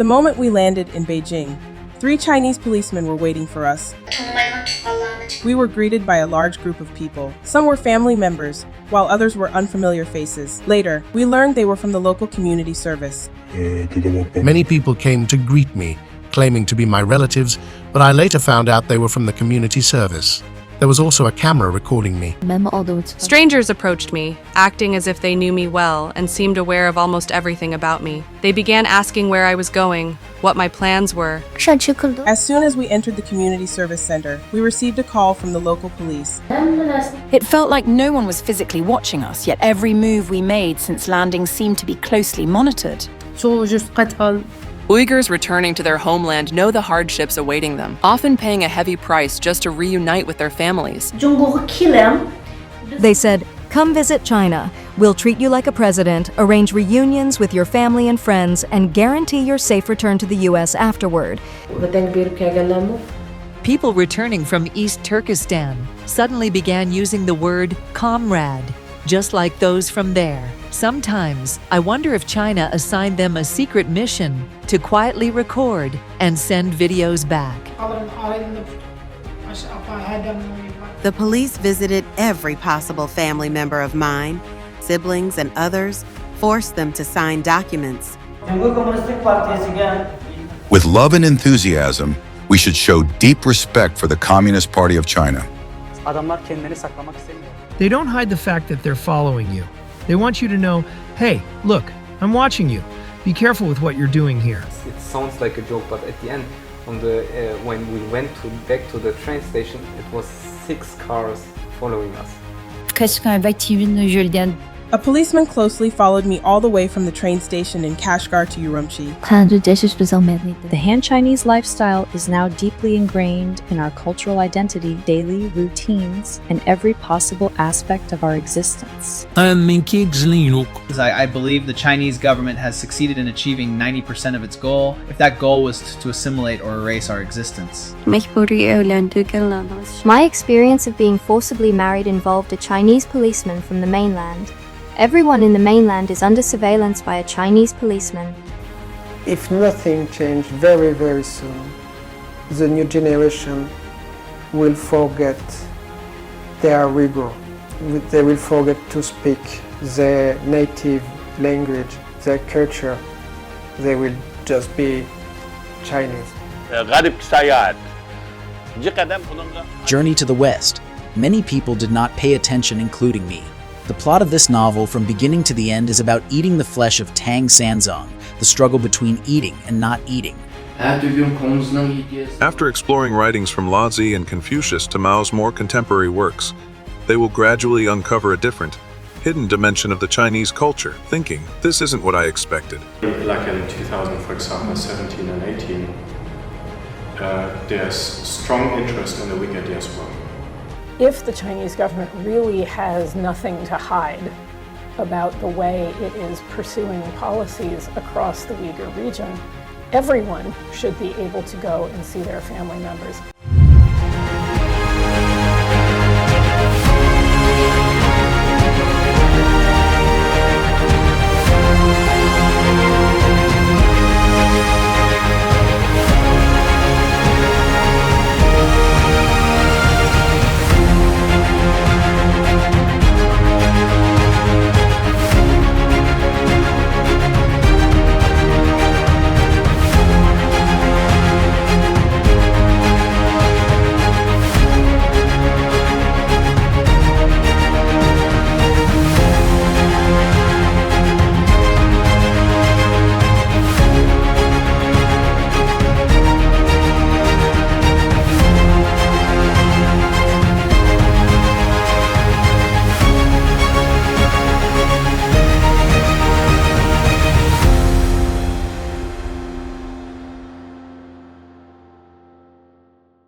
The moment we landed in Beijing, 3 Chinese policemen were waiting for us. We were greeted by a large group of people. Some were family members, while others were unfamiliar faces. Later, we learned they were from the local community service. Many people came to greet me, claiming to be my relatives, but I later found out they were from the community service. There was also a camera recording me. Strangers approached me, acting as if they knew me well and seemed aware of almost everything about me. They began asking where I was going, what my plans were. As soon as we entered the community service center, we received a call from the local police. It felt like no one was physically watching us, yet every move we made since landing seemed to be closely monitored. Uyghurs returning to their homeland know the hardships awaiting them, often paying a heavy price just to reunite with their families. They said, "Come visit China. We'll treat you like a president, arrange reunions with your family and friends, and guarantee your safe return to the U.S. afterward." People returning from East Turkestan suddenly began using the word comrade, just like those from there. Sometimes, I wonder if China assigned them a secret mission to quietly record and send videos back. The police visited every possible family member of mine, siblings and others, forced them to sign documents. With love and enthusiasm, we should show deep respect for the Communist Party of China. They don't hide the fact that they're following you. They want you to know, hey, look, I'm watching you. Be careful with what you're doing here. It sounds like a joke, but at the end, when we went back to the train station, it was 6 cars following us. A policeman closely followed me all the way from the train station in Kashgar to Urumqi. The Han Chinese lifestyle is now deeply ingrained in our cultural identity, daily routines, and every possible aspect of our existence. I believe the Chinese government has succeeded in achieving 90% of its goal, if that goal was to assimilate or erase our existence. My experience of being forcibly married involved a Chinese policeman from the mainland. Everyone in the mainland is under surveillance by a Chinese policeman. If nothing changes very, very soon, the new generation will forget they are Uyghur. They will forget to speak their native language, their culture. They will just be Chinese. Journey to the West. Many people did not pay attention, including me. The plot of this novel, from beginning to the end, is about eating the flesh of Tang Sanzong, the struggle between eating and not eating. After exploring writings from Laozi and Confucius to Mao's more contemporary works, they will gradually uncover a different, hidden dimension of the Chinese culture, thinking, this isn't what I expected. Like in 2000, for example, 17 and 18, there's strong interest in the Uyghur diaspora. If the Chinese government really has nothing to hide about the way it is pursuing policies across the Uyghur region, everyone should be able to go and see their family members.